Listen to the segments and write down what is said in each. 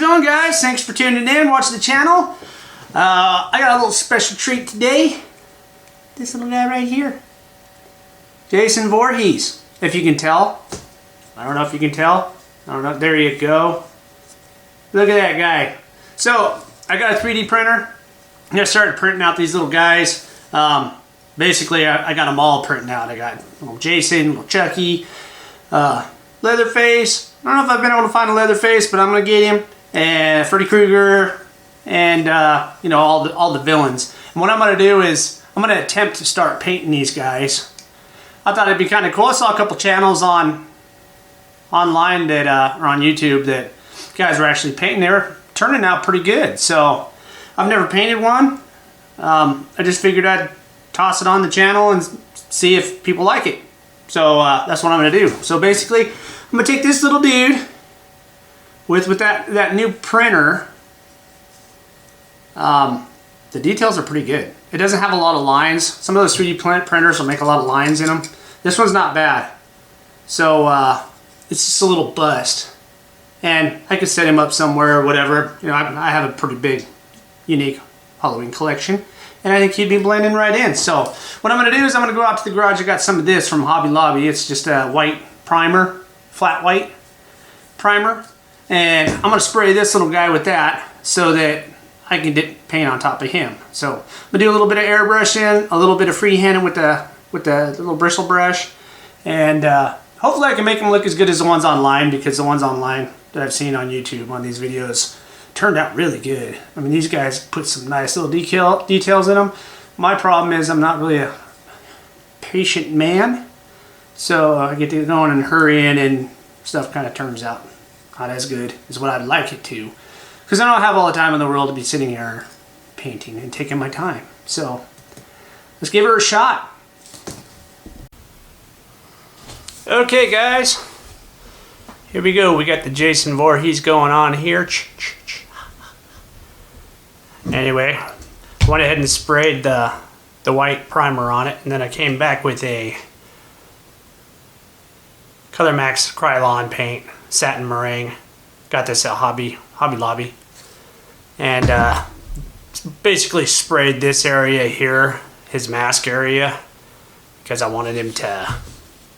going, guys? Thanks for tuning in, watching the channel. I got a little special treat today. This little guy right here. Jason Voorhees, if you can tell. I don't know if you can tell. I don't know. There you go. Look at that guy. So, I got a 3D printer. I started printing out these little guys. Basically, I got them all printing out. I got little Jason, little Chucky, Leatherface. I don't know if I've been able to find a Leatherface, but I'm going to get him. And Freddy Krueger, and you know, all the villains. And what I'm going to do is I'm going to attempt to start painting these guys. I thought it'd be kind of cool. I saw a couple channels online that or on YouTube that guys were actually painting. They were turning out pretty good. So I've never painted one. I just figured I'd toss it on the channel and see if people like it. So that's what I'm going to do. So basically, I'm going to take this little dude with that new printer. The details are pretty good. It doesn't have a lot of lines. Some of those 3D printers will make a lot of lines in them. This one's not bad. So it's just a little bust. And I could set him up somewhere or whatever. You know, I have a pretty big, unique Halloween collection. And I think he'd be blending right in. So what I'm going to do is I'm going to go out to the garage. I got some of this from Hobby Lobby. It's just a white primer, flat white primer. And I'm going to spray this little guy with that so that I can dip paint on top of him. So I'm going to do a little bit of airbrushing, a little bit of freehanding with the little bristle brush. And hopefully I can make them look as good as the ones online, because the ones online that I've seen on YouTube on these videos turned out really good. I mean, these guys put some nice little details in them. My problem is I'm not really a patient man. So I get to going and hurrying and stuff kind of turns out not as good as what I'd like it to. Because I don't have all the time in the world to be sitting here painting and taking my time. So let's give her a shot. Okay, guys. Here we go. We got the Jason Voorhees going on here. Anyway, I went ahead and sprayed the white primer on it, and then I came back with a Color Max Krylon paint, satin meringue. Got this at Hobby Lobby, and basically sprayed this area here, his mask area, because I wanted him to.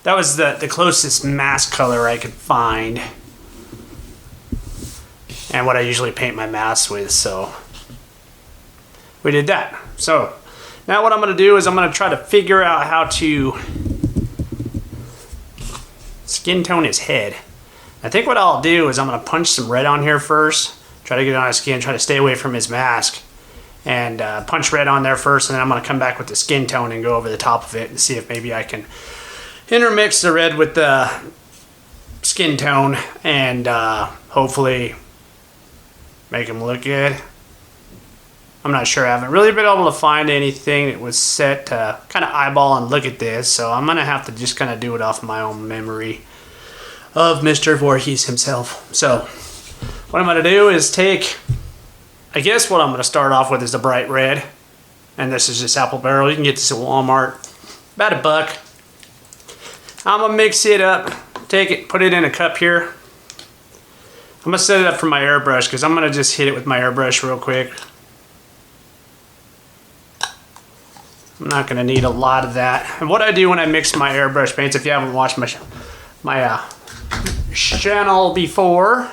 That was the closest mask color I could find, and what I usually paint my masks with. So we did that. So now what I'm going to do is I'm going to try to figure out how to skin tone his head. I think what I'll do is I'm going to punch some red on here first, try to get it on his skin, try to stay away from his mask, and punch red on there first, and then I'm going to come back with the skin tone and go over the top of it and see if maybe I can intermix the red with the skin tone and hopefully make him look good. I'm not sure. I haven't really been able to find anything that was set to kind of eyeball and look at this, so I'm going to have to just kind of do it off my own memory of Mr. Voorhees himself. So what I'm going to do is take, I guess what I'm going to start off with is the bright red, and this is just apple barrel. You can get this at Walmart, about $1. I'm going to mix it up, take it, put it in a cup here. I'm going to set it up for my airbrush, because I'm going to just hit it with my airbrush real quick. I'm not going to need a lot of that. And what I do when I mix my airbrush paints, if you haven't watched my channel before,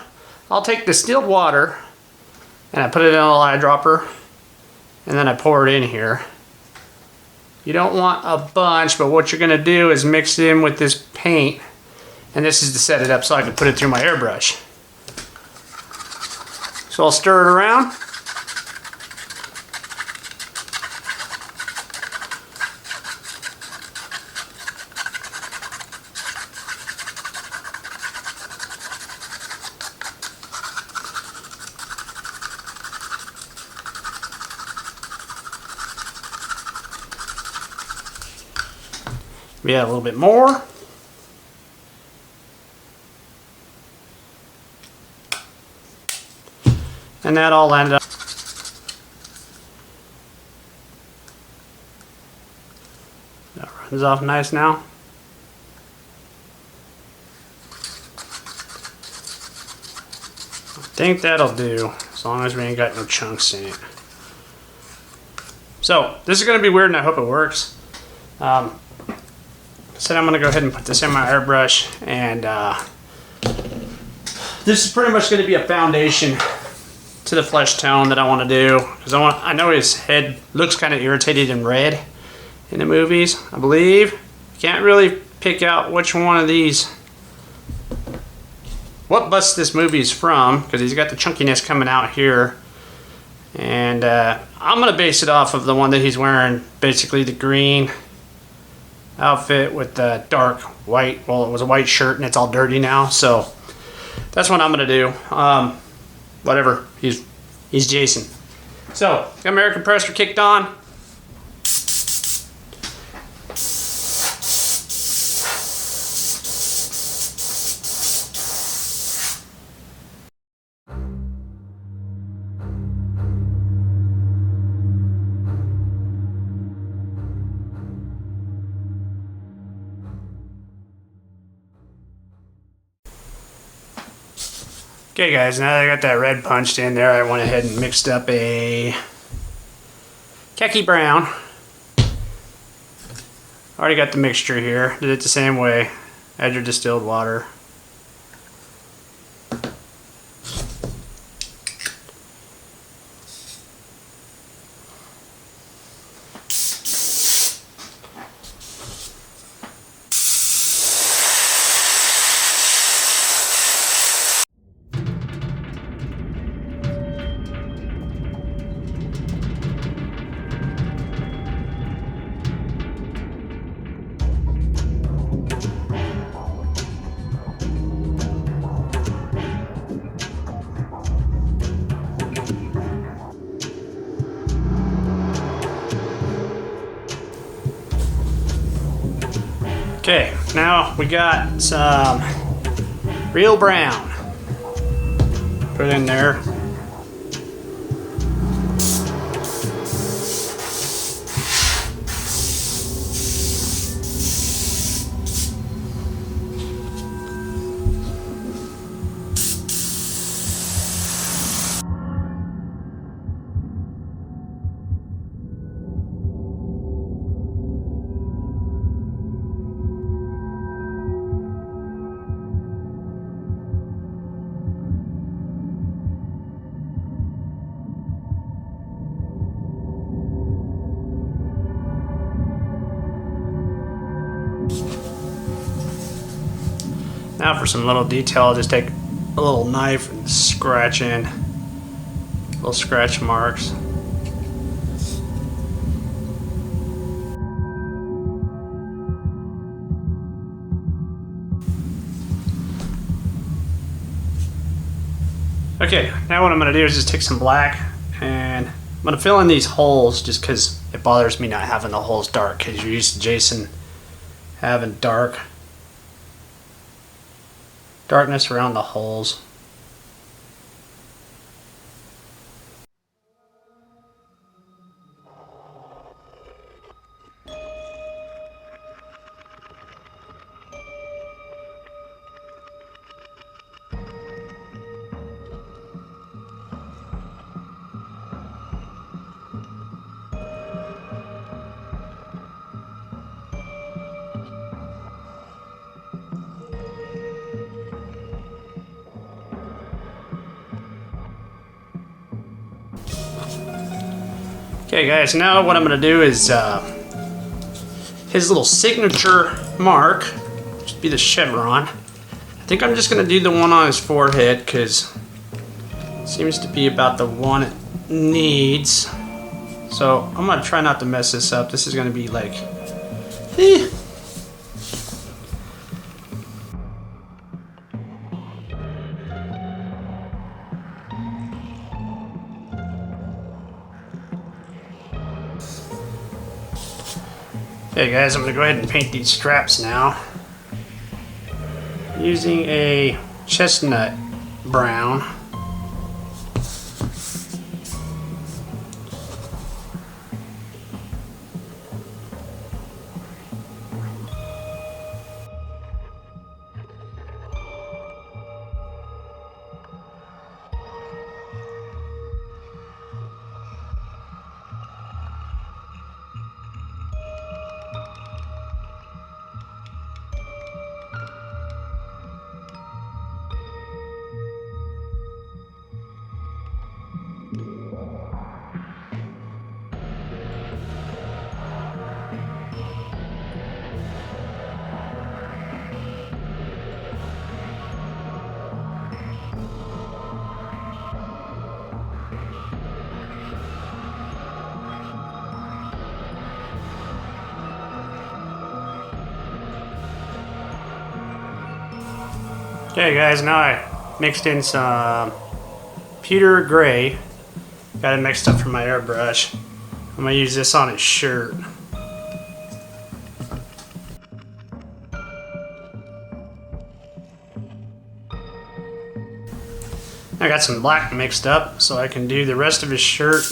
I'll take distilled water and I put it in a little eyedropper, and then I pour it in here. You don't want a bunch, but what you're going to do is mix it in with this paint, and this is to set it up so I can put it through my airbrush. So I'll stir it around. Yeah, a little bit more. And that all ended up. That runs off nice now. think that'll do, as long as we ain't got no chunks in it. So, this is going to be weird and I hope it works. I said I'm going to go ahead and put this in my airbrush, and this is pretty much going to be a foundation to the flesh tone that I want to do, because I know his head looks kind of irritated and red in the movies, I believe. Can't really pick out which one of these, what bust this movie is from, because he's got the chunkiness coming out here. And I'm going to base it off of the one that he's wearing, basically the green outfit with the dark white. Well, it was a white shirt and it's all dirty now, so that's what I'm going to do. Whatever, he's Jason. So, got my air compressor kicked on. Okay guys, now that I got that red punched in there, I went ahead and mixed up a khaki brown. Already got the mixture here. Did it the same way. Add your distilled water. Okay, now we got some real brown. Put in there. Now for some little detail, I'll just take a little knife and scratch in little scratch marks. Okay, now what I'm going to do is just take some black and I'm going to fill in these holes, just because it bothers me not having the holes dark, because you're used to Jason having darkness around the holes. Okay guys, now what I'm going to do is his little signature mark, should be the chevron. I think I'm just going to do the one on his forehead, because it seems to be about the one it needs. So I'm going to try not to mess this up. This is going to be like... Okay guys, I'm going to go ahead and paint these straps now using a chestnut brown. Okay guys, now I mixed in some pewter gray. Got it mixed up from my airbrush. I'm gonna use this on his shirt. I got some black mixed up so I can do the rest of his shirt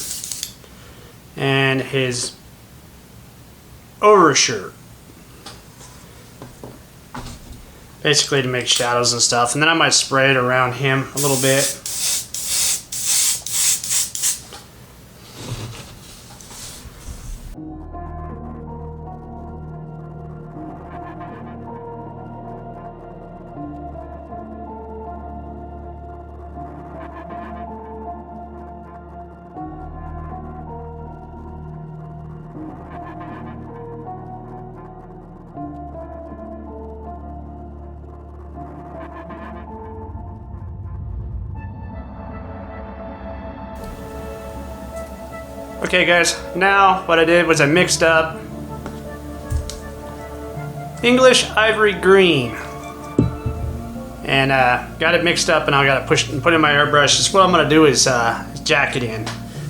and his overshirt. Basically to make shadows and stuff, and then I might spray it around him a little bit. Okay guys, now what I did was I mixed up English Ivory Green and got it mixed up, and I got it pushed and put in my airbrush. Just what I'm gonna do is jack it in.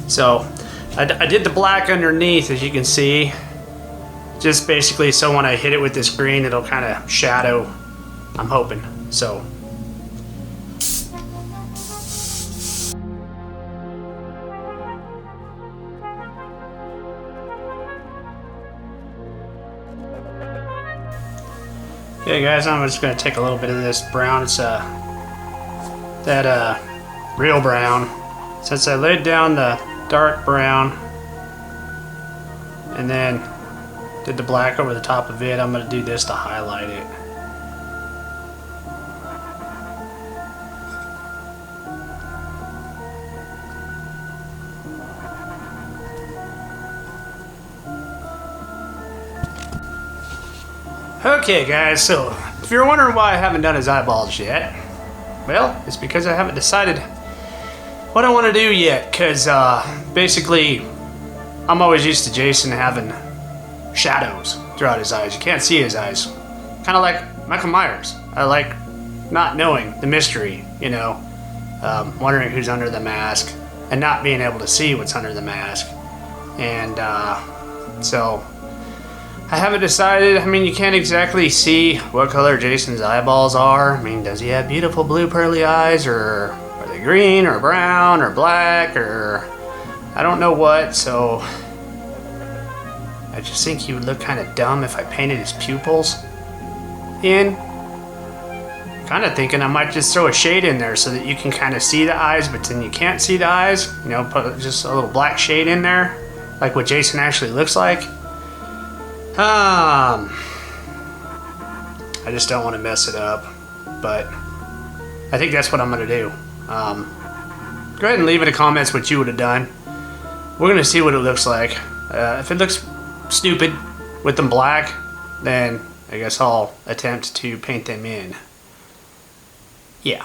So I did the black underneath, as you can see, just basically so when I hit it with this green it'll kind of shadow, I'm hoping. So okay guys, I'm just going to take a little bit of this brown. It's that real brown. Since I laid down the dark brown and then did the black over the top of it, I'm going to do this to highlight it. Okay guys, so if you're wondering why I haven't done his eyeballs yet, well, it's because I haven't decided what I want to do yet, because basically I'm always used to Jason having shadows throughout his eyes. You can't see his eyes. Kind of like Michael Myers. I like not knowing the mystery, you know, wondering who's under the mask and not being able to see what's under the mask. And so I haven't decided. I mean, you can't exactly see what color Jason's eyeballs are. I mean, does he have beautiful blue pearly eyes, or are they green or brown or black, or I don't know what. So I just think he would look kind of dumb if I painted his pupils in. Kind of thinking I might just throw a shade in there so that you can kind of see the eyes, but then you can't see the eyes. You know, put just a little black shade in there, like what Jason actually looks like. I just don't want to mess it up, but I think that's what I'm going to do. Go ahead and leave in the comments what you would have done. We're going to see what it looks like. If it looks stupid with them black, then I guess I'll attempt to paint them in. Yeah.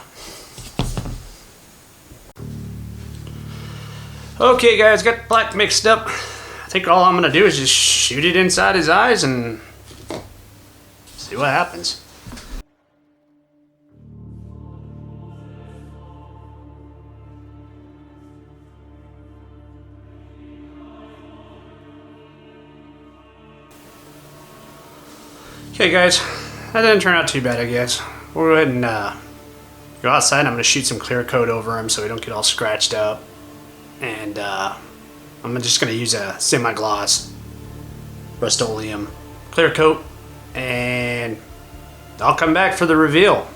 Okay guys, got black mixed up. I think all I'm going to do is just shoot it inside his eyes and see what happens. Okay guys, that didn't turn out too bad, I guess. We'll go ahead and go outside. I'm going to shoot some clear coat over him so he don't get all scratched up. And I'm just going to use a semi-gloss Rust-Oleum clear coat, and I'll come back for the reveal.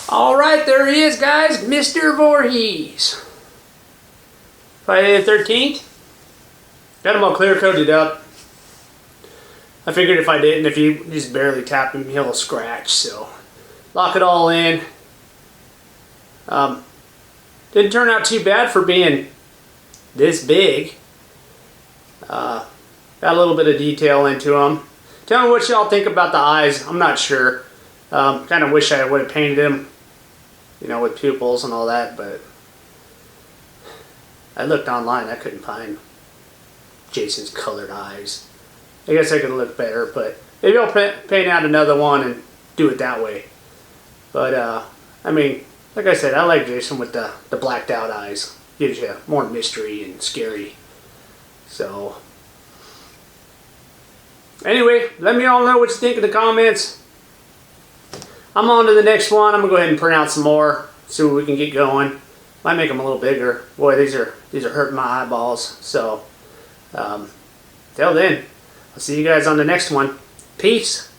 Alright, there he is, guys, Mr. Voorhees. Friday the 13th. Got him all clear coated up. I figured if I didn't, if you just barely tap him, he'll scratch. So lock it all in. Didn't turn out too bad for being this big. Got a little bit of detail into them. Tell me what y'all think about the eyes. I'm not sure. Kind of wish I would have painted him, you know, with pupils and all that, but I looked online. I couldn't find Jason's colored eyes. I guess I could look better, but maybe I'll paint out another one and do it that way. But, I mean, like I said, I like Jason with the blacked out eyes. Gives you more mystery and scary. So, anyway, let me all know what you think in the comments. I'm on to the next one. I'm going to go ahead and print out some more. See what we can get going. Might make them a little bigger. Boy, these are hurting my eyeballs. So, till then, I'll see you guys on the next one. Peace.